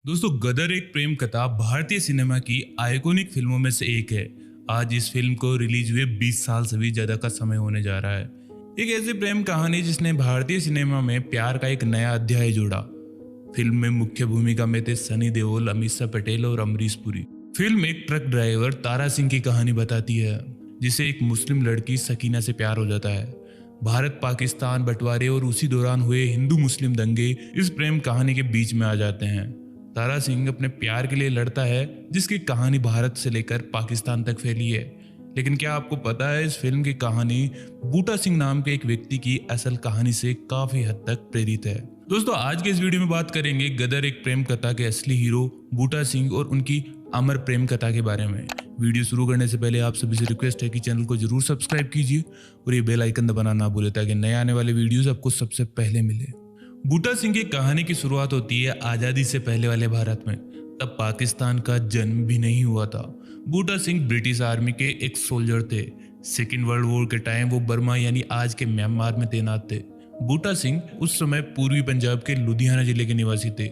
दोस्तों, गदर एक प्रेम कथा भारतीय सिनेमा की आइकॉनिक फिल्मों में से एक है। आज इस फिल्म को रिलीज हुए 20 साल से भी ज्यादा का समय होने जा रहा है। एक ऐसी प्रेम कहानी जिसने भारतीय सिनेमा में प्यार का एक नया अध्याय जोड़ा। फिल्म में मुख्य भूमिका में थे सनी देओल, अमीषा पटेल और अमरीश पुरी। फिल्म एक ट्रक ड्राइवर तारा सिंह की कहानी बताती है, जिसे एक मुस्लिम लड़की सकीना से प्यार हो जाता है। भारत पाकिस्तान बंटवारे और उसी दौरान हुए हिंदू मुस्लिम दंगे इस प्रेम कहानी के बीच में आ जाते हैं। तारा सिंह अपने प्यार के लिए लड़ता है, जिसकी कहानी भारत से लेकर पाकिस्तान तक फैली है। लेकिन क्या आपको पता है, इस फिल्म की कहानी बूटा सिंह नाम के एक व्यक्ति की असल कहानी से काफी हद तक प्रेरित है। दोस्तों, आज के इस वीडियो में बात करेंगे गदर एक प्रेम कथा के असली हीरो बूटा सिंह और उनकी अमर प्रेम कथा के बारे में। वीडियो शुरू करने से पहले आप सभी से रिक्वेस्ट है कि चैनल को जरूर सब्सक्राइब कीजिए और ये बेल आइकन दबाना ना भूलें, ताकि नए आने वाले वीडियोस आपको सबसे पहले मिले। बूटा सिंह की कहानी की शुरुआत होती है आज़ादी से पहले वाले भारत में। तब पाकिस्तान का जन्म भी नहीं हुआ था। बूटा सिंह ब्रिटिश आर्मी के एक सोल्जर थे। सेकेंड वर्ल्ड वॉर के टाइम वो बर्मा यानी आज के म्यांमार में तैनात थे। बूटा सिंह उस समय पूर्वी पंजाब के लुधियाना जिले के निवासी थे,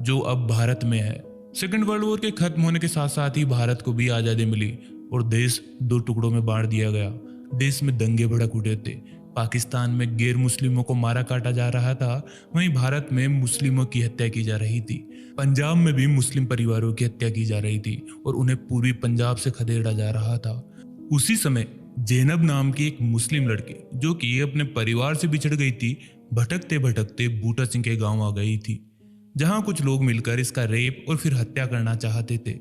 जो अब भारत में है। सेकेंड वर्ल्ड वॉर के खत्म होने के साथ साथ ही भारत को भी आज़ादी मिली और देश दो टुकड़ों में बांट दिया गया। देश में दंगे भड़क उठे थे। पाकिस्तान में गैर मुस्लिमों को मारा काटा जा रहा था, वहीं भारत में मुस्लिमों की हत्या की जा रही थी। पंजाब में भी मुस्लिम परिवारों की हत्या की जा रही थी और उन्हें पूर्वी पंजाब से खदेड़ा जा रहा था। उसी समय जैनब नाम की एक मुस्लिम लड़की, जो कि अपने परिवार से बिछड़ गई थी, भटकते भटकते बूटा सिंह के गांव आ गई थी, जहां कुछ लोग मिलकर इसका रेप और फिर हत्या करना चाहते थे।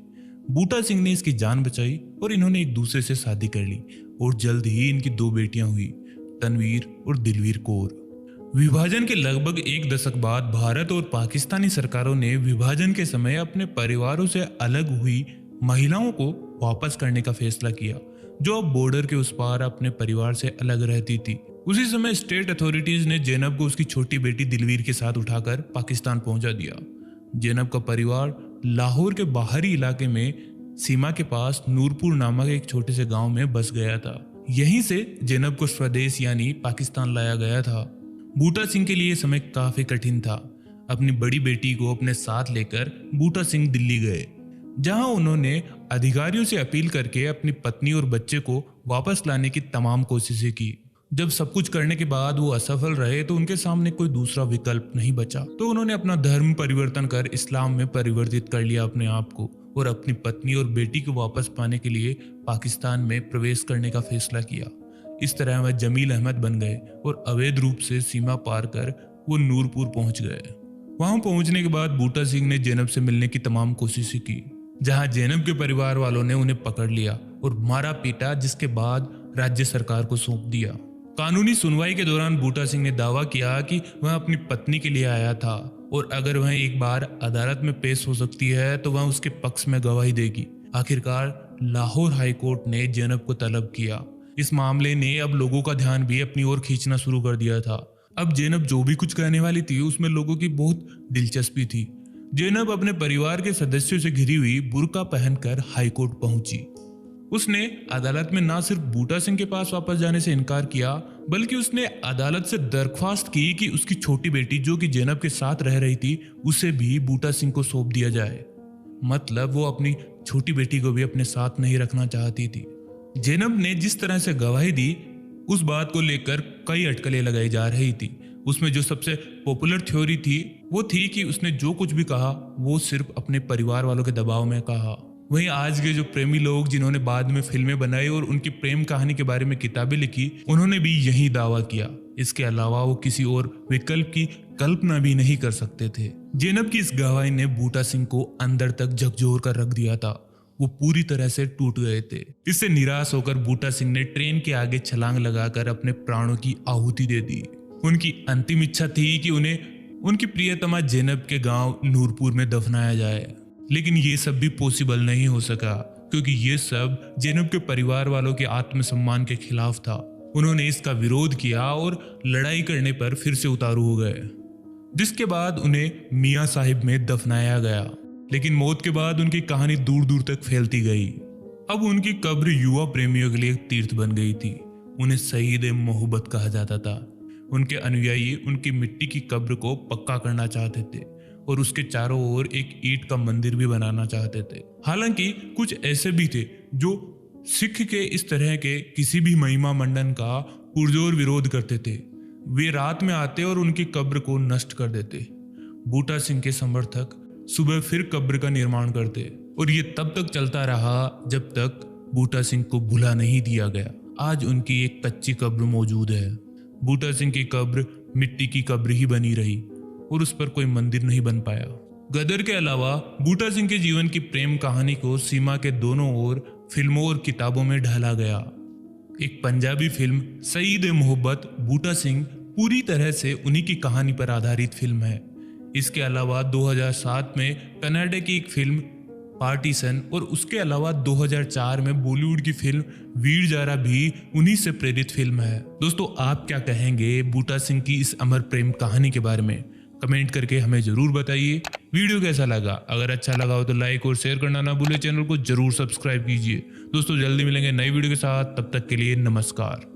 बूटा सिंह ने इसकी जान बचाई और इन्होंने एक दूसरे से शादी कर ली और जल्द ही इनकी दो बेटियां हुई, तनवीर और दिलवीर कौर। विभाजन के लगभग एक दशक बाद भारत और पाकिस्तानी सरकारों ने विभाजन के समय अपने परिवारों से अलग हुई महिलाओं को वापस करने का फैसला किया, जो अब बॉर्डर के उस पार अपने परिवार से अलग रहती थी। उसी समय स्टेट अथॉरिटीज ने जैनब को उसकी छोटी बेटी दिलवीर के साथ उठाकर पाकिस्तान पहुंचा दिया। जैनब का परिवार लाहौर के बाहरी इलाके में सीमा के पास नूरपुर नामक एक छोटे से गांव में बस गया था। यहीं से जैनब को स्वदेश यानी पाकिस्तान लाया गया था। बूटा सिंह के लिए समय काफी कठिन था। अपनी बड़ी बेटी को अपने साथ लेकर बूटा सिंह दिल्ली गए, जहां उन्होंने अधिकारियों से अपील करके अपनी पत्नी और बच्चे को वापस लाने की तमाम कोशिशें की। जब सब कुछ करने के बाद वो असफल रहे तो उनके सामने कोई दूसरा विकल्प नहीं बचा, तो उन्होंने अपना धर्म परिवर्तन कर इस्लाम में परिवर्तित कर लिया अपने आप को और अपनी पत्नी और बेटी को वापस पाने के लिए पाकिस्तान में प्रवेश करने का फैसला किया। इस तरह वह जमील अहमद बन गए और अवैध रूप से सीमा पार कर वो नूरपुर पहुंच गए। वहां पहुंचने के बाद बूटा सिंह ने जैनब से मिलने की तमाम कोशिशें की, जहां जैनब के परिवार वालों ने उन्हें पकड़ लिया और मारा पीटा, जिसके बाद राज्य सरकार को सौंप दिया। कानूनी सुनवाई के दौरान बूटा सिंह ने दावा किया कि वह अपनी पत्नी के लिए आया था और अगर वह एक बार अदालत में पेश हो सकती है तो वह उसके पक्ष में गवाही देगी। आखिरकार लाहौर हाई कोर्ट ने जैनब को तलब किया। इस मामले ने अब लोगों का ध्यान भी अपनी ओर खींचना शुरू कर दिया था। अब जैनब जो भी कुछ कहने वाली थी, उसमें लोगों की बहुत दिलचस्पी थी। जैनब अपने परिवार के सदस्यों से घिरी हुई बुर्का पहनकर हाई कोर्ट पहुंची। उसने अदालत में ना सिर्फ बूटा सिंह के पास वापस जाने से इनकार किया, बल्कि उसने अदालत से दरख्वास्त की कि उसकी छोटी बेटी, जो कि जैनब के साथ रह रही थी, उसे भी बूटा सिंह को सौंप दिया जाए। मतलब वो अपनी छोटी बेटी को भी अपने साथ नहीं रखना चाहती थी। जैनब ने जिस तरह से गवाही दी, उस बात को लेकर कई अटकलें लगाई जा रही थी। उसमें जो सबसे पॉपुलर थ्योरी थी वो थी कि उसने जो कुछ भी कहा वो सिर्फ अपने परिवार वालों के दबाव में कहा। वहीं आज के जो प्रेमी लोग, जिन्होंने बाद में फिल्में बनाई और उनकी प्रेम कहानी के बारे में किताबें लिखी, उन्होंने भी यही दावा किया। इसके अलावा वो किसी और विकल्प की कल्पना भी नहीं कर सकते थे। जैनब की इस गवाही ने बूटा सिंह को अंदर तक झकझोर कर रख दिया था। वो पूरी तरह से टूट गए थे। इससे निराश होकर बूटा सिंह ने ट्रेन के आगे छलांग लगाकर अपने प्राणों की आहुति दे दी। उनकी अंतिम इच्छा थी कि उन्हें उनकी प्रियतमा जैनब के गांव नूरपुर में दफनाया जाए, लेकिन ये सब भी पॉसिबल नहीं हो सका, क्योंकि ये सब जैनब के परिवार वालों के आत्मसम्मान के खिलाफ था। उन्होंने इसका विरोध किया और लड़ाई करने पर फिर से उतारू हो गए, जिसके बाद उन्हें मियां साहिब में दफनाया गया। लेकिन मौत के बाद उनकी कहानी दूर दूर तक फैलती गई। अब उनकी कब्र युवा प्रेमियों के लिए एक तीर्थ बन गई थी। उन्हें शहीद मोहब्बत कहा जाता था। उनके अनुयायी उनकी मिट्टी की कब्र को पक्का करना चाहते थे और उसके चारों ओर एक ईंट का मंदिर भी बनाना चाहते थे। हालांकि कुछ ऐसे भी थे जो सिख के इस तरह के किसी भी महिमा मंडन का पुरजोर विरोध करते थे। वे रात में आते और उनकी कब्र को नष्ट कर देते। बूटा सिंह के समर्थक सुबह फिर कब्र का निर्माण करते और ये तब तक चलता रहा जब तक बूटा सिंह को भुला नहीं दिया गया। आज उनकी एक कच्ची कब्र मौजूद है। बूटा सिंह की कब्र मिट्टी की कब्र ही बनी रही और उस पर कोई मंदिर नहीं बन पाया। गदर के अलावा बूटा सिंह के जीवन की प्रेम कहानी को सीमा के दोनों ओर फिल्मों और किताबों में ढाला गया। एक पंजाबी फिल्म सईद ए मोहब्बत बूटा सिंह पूरी तरह से उन्हीं की कहानी पर आधारित फिल्म है। इसके अलावा 2007 में कनाडा की एक फिल्म पार्टीशन और उसके अलावा 2004 में बॉलीवुड की फिल्म वीर जारा भी उन्हीं से प्रेरित फिल्म है। दोस्तों, आप क्या कहेंगे बूटा सिंह की इस अमर प्रेम कहानी के बारे में? कमेंट करके हमें जरूर बताइए। वीडियो कैसा लगा? अगर अच्छा लगा हो तो लाइक और शेयर करना ना भूले। चैनल को जरूर सब्सक्राइब कीजिए। दोस्तों, जल्दी मिलेंगे नई वीडियो के साथ। तब तक के लिए नमस्कार।